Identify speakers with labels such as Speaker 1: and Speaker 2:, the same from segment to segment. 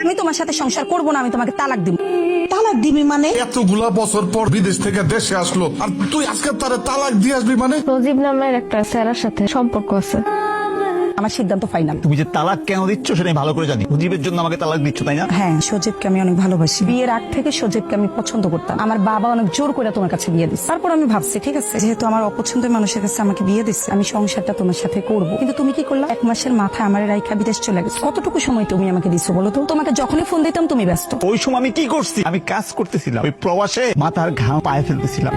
Speaker 1: আমি তোমার সাথে সংসার করবো না, আমি তোমাকে তালাক দিব।
Speaker 2: তালাক দিবি মানে?
Speaker 3: এতগুলা বছর পর বিদেশ থেকে দেশে আসলো আর তুই আজকে তারে তালাক দিয়ে আসবি মানে?
Speaker 4: সজীব নামের একটা স্যারের সাথে সম্পর্ক আছে।
Speaker 1: আমার সিদ্ধান্ত ফাইনাল।
Speaker 5: তুমি যে তালাক কেন দিচ্ছ সেটা আমি ভালো করে জানি। সজীবের জন্য আমাকে তালাক দিচ্ছ, তাই না?
Speaker 1: হ্যাঁ, সজীবকে আমি অনেক ভালোবাসি। বিয়ের আগ থেকে সজীবকে আমি পছন্দ করতাম। আমার বাবা অনেক জোর করে তোমার কাছে বিয়ে দিচ্ছে। তারপর আমি ভাবছি ঠিক আছে, যেহেতু আমার অপছন্দের মানুষের কাছে আমাকে বিয়ে দিচ্ছে, আমি সংসারটা তোমার সাথে করব। কিন্তু তুমি কি করলা? 1 মাসের মাথায় আমার রাইখা বিদেশ চলে গেছে। কতটুকু সময় তুমি আমাকে দিছো বলো তো? তোমাকে যখনই ফোন দিতাম তুমি ব্যস্ত।
Speaker 5: ওই সময় আমি কি করছি? আমি কাজ করতেছিলাম, ওই প্রবাসে মাথার ঘাম পায়ে ফেলতেছিলাম,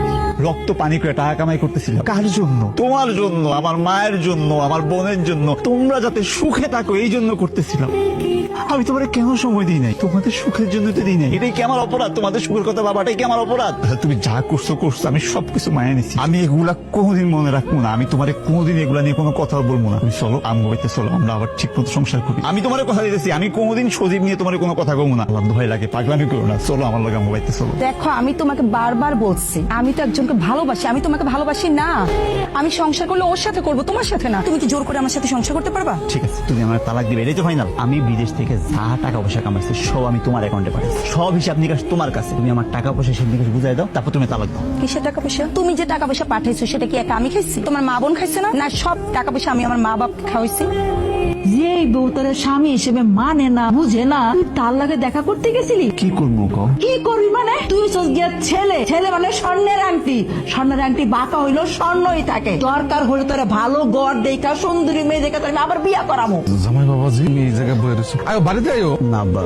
Speaker 5: রক্ত পানি করে টাকা কামাই করতেছিলাম। কার জন্য? তোমার জন্য, আমার মায়ের জন্য, আমার বোনের জন্য, তোমরা যাতে সুখে থাকো এই জন্য করতেছিলাম। আমি তোমার কেন সময় দিই নাই? তোমাদের সুখের জন্য তো দিই নাই। এটাই কি আমার অপরাধ? তোমাদের সুখের কথা বাবাটাই কি আমার অপরাধ? তুমি যা করছো আমি সবকিছু মায়া নিচ্ছি। আমি এগুলা কোনোদিন মনে রাখবো না। আমি তোমার কোনোদিন এগুলা নিয়ে কোনো কথা বলবো না। তুমি চলো আমগোবাইতে চলো, আমরা আবার ঠিক মতো সংসার করি। আমি তোমার কথা দিতেছি, আমি কোনোদিন সজীব নিয়ে তোমার কোনো কথা বলবো না। আমার ভয় লাগে, পাগলামি করো না। চলো আমার লগে আমগোবাইতে চলো।
Speaker 1: দেখো, আমি তোমাকে বারবার বলছি আমি তো একজনকে ভালোবাসি, আমি তোমাকে ভালোবাসি না। আমি সংসার করলে ওর সাথে করবো, তোমার সাথে না। তুমি কি জোর করে আমার সাথে সংসার করতে পারবা?
Speaker 5: ঠিক আছে, তুমি আমার তালাক দিবে, এটাই তো ফাইনাল। আমি বিদেশ থেকে যা টাকা পয়সা কামাইছি সব আমি তোমার অ্যাকাউন্টে পাঠাচ্ছি। সব হিসাব নিকাশ তোমার কাছে। তুমি আমার টাকা পয়সা হিসাব নিকাশ বুঝাই দাও, তারপর তুমি তালাক দাও।
Speaker 1: কিসের টাকা পয়সা? তুমি যে টাকা পয়সা পাঠাইছো সেটা কি একা আমি খাইছি? তোমার মা বোন খাইছে না? না, সব টাকা পয়সা আমি আমার মা বাপ খাওয়াইছি।
Speaker 2: যে বউ তার স্বামী হিসেবে মানে না, বুঝে না, তুই তার লাগে দেখা করতে গেছিলি?
Speaker 5: কি করবো কও?
Speaker 2: কি করবি মানে? তুই গিয়া ছেলে ছেলে মানে স্বর্ণের আংটি। স্বর্ণের আংটি বাঁকা হইলো স্বর্ণই থাকে। দরকার হলে তোরা ভালো গড় দেখা সুন্দরী মেয়ে দেখা তোর আবার বিয়া করামো।
Speaker 3: জামাই বাবাজি তুমি এই জায়গায় বয়ে রয়েছো, আয়ো বাড়িতে আয়ো।
Speaker 5: না আব্বা,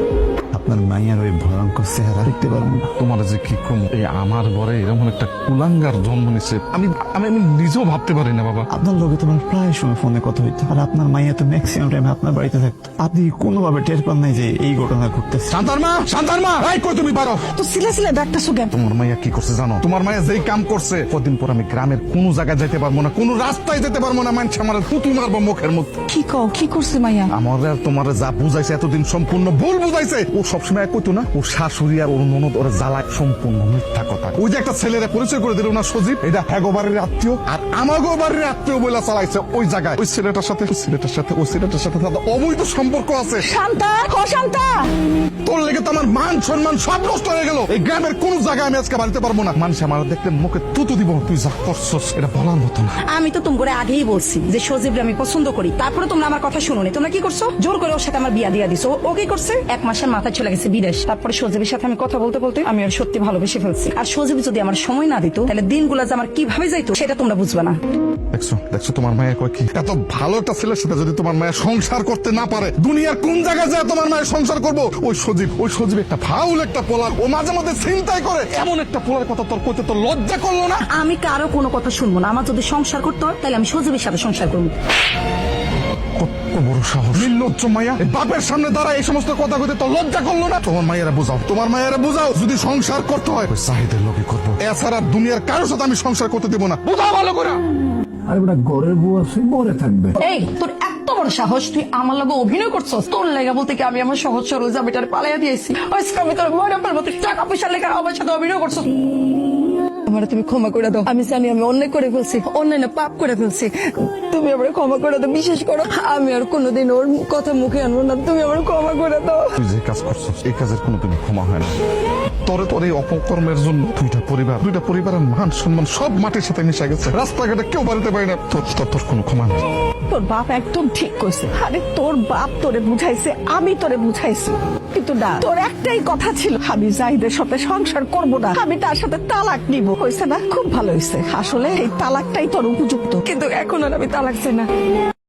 Speaker 5: আপনার মাইয়ার ওই ভয়ঙ্কর চেহারা দেখতে পারবো না।
Speaker 3: তোমার যে কি কম, এই আমার বরে এরকম একটা কুলাঙ্গার জন্ম নিছে আমি আমি আমি নিজেও ভাবতে পারি না বাবা।
Speaker 5: আপনার লোকে তোমার প্রায় সময় ফোনে কথা হইতো, আর আপনার মাইয়া তো ম্যাক্সিমাম টাইম আপনার বাড়িতে থাকতো। আপনি কোনোভাবে টের পান নাই যে এই ঘটনা ঘটতেছে?
Speaker 3: শান্তার মা, এই কই তুমি পারো?
Speaker 2: তো সিলে সিলে ডাক্তার সুগেন।
Speaker 3: তোমার মাইয়া কি করছে জানো? তোমার মাইয়া যেই কাম করছে, কদিন পর আমি গ্রামের কোন জায়গায় যেতে পারবো না, কোন রাস্তায় যেতে পারবো না। মানুষ আমার পুতু মারবো মুখের মধ্যে।
Speaker 2: কি কও, কি করছে মাইয়া?
Speaker 3: আমার আর তোমার যা বুঝাইছে এতদিন সম্পূর্ণ ভুল বুঝাইছে। ও সবসময় কইতো না ও শাশুড়ি আর ওর ননদ ওর জ্বালায়, সম্পূর্ণ মিথ্যা কথা। ওই যে একটা ছেলেরা পরিচয় করে দিল না সজীব, এটা হ্যাগো বাড়ির আত্মীয় আর আমাগো বাড়ির আত্মীয় বলে চালাইছে। ওই জায়গায় ওই ছেলেটার সাথে তাদের অবৈধ সম্পর্ক আছে।
Speaker 2: শান্তা, ও শান্তা,
Speaker 3: তোর লেগে তো আমার মান সম্মান সব নষ্ট হয়ে গেল। এই গ্রামের কোন জায়গায় আমি আজকে বাড়িতে পারবো না। মানুষ আমার দেখতে মুখে তুতু দিব। তুই যা করছস এটা বলার মতো না।
Speaker 1: আমি তো তোমাকে আগেই বলছি যে সজীবকে আমি পছন্দ করি, তারপরে তোমরা আমার কথা শুনোনি। তোমরা কি করছো? জোর করে ওর সাথে আমার বিয়া দিয়া দিছো। ও কি করছে? 1 মাসের মাথায় চলে গেছে বিদেশ। তারপরে সজীবের সাথে আমি কথা বলতে বলতে আমি আর সত্যি ভালোবেসে ফেলছি। আর সজীব যদি আমার সময় না দিত তাহলে দিনগুলো যে আমার কিভাবে যাইতো সেটা তোমরা বুঝবে না।
Speaker 3: দেখছো তোমার মায়ের কয় কি? এত ভালো একটা ছেলের সাথে যদি তোমার মায়ের সংসার করতে না পারে, দুনিয়ার কোন জায়গায় যায় তোমার মায়ের সংসার করবো? ওই সজীব একটা ফাউল একটা পোলার। ও মাঝে মধ্যে চিন্তাই করে। এমন একটা পোলার কথা তোর কইতে তোর লজ্জা করলো না?
Speaker 1: আমি কারো কোনো কথা শুনবো না। আমার যদি সংসার করতে হয় তাহলে আমি সজীবের সাথে সংসার করবো।
Speaker 3: কত বড় সাহস! নির্লজ্জ মাইয়া, এই বাপের সামনে দাঁড়ায় এই সমস্ত কথা কইতে তোর লজ্জা করলো না? তোমার মায়েরা বুঝাও যদি সংসার করতে হয় ওই সাহিদের লোকে করবো। এছাড়া দুনিয়ার কারোর সাথে আমি সংসার করতে দেবো না। বুঝাও ভালো করে।
Speaker 6: আর ওটা ঘরের বউ আছে, ঘরে থাকবে।
Speaker 1: এই তোর এত বড় সাহস, তুই আমার লগে অভিনয় করছস? তোর লেগা বলতে কি আমি আমার সহজ সরল জামিটার পালাইয়া দিয়েছি? আজকে আমি তোর মনে পারবো তুই টাকা পয়সা লেগে আমার সাথে অভিনয় করছস। আমার তুমি ক্ষমা করে দাও। আমি জানি আমি অন্যায় করে ফেলছি, অন্যায় না পাপ করে ফেলছি। তুমি আমার ক্ষমা করে দাও। বিশেষ করো আমি আর কোনোদিন ওর কথা মুখে আনবো না। তুমি আমার ক্ষমা করে দাও।
Speaker 3: তুই যে কাজ করছস এই কাজের কোনোদিনই ক্ষমা হয় না। তোর এই অপকর্মের জন্য দুইটা পরিবারের মান সম্মান সব মাটির সাথে মিশে গেছে। রাস্তাঘাটে কেউ বাড়িতে পারে না। তোর কোনো ক্ষমা নেই।
Speaker 2: তোর বাপ একদম ঠিক কইছে। আরে তোর বাপ তোরে বুঝাইছে, আমি তোরে বুঝাইছি, কিন্তু না, তোর একটাই কথা ছিল আমি জাহিদের সাথে সংসার করব না, আমি তার সাথে তালাক নিব। হয়েছে না? খুব ভালো হয়েছে। আসলে এই তালাকটাই তোর উপযুক্ত, কিন্তু এখন আর আমি তালাক চাই না।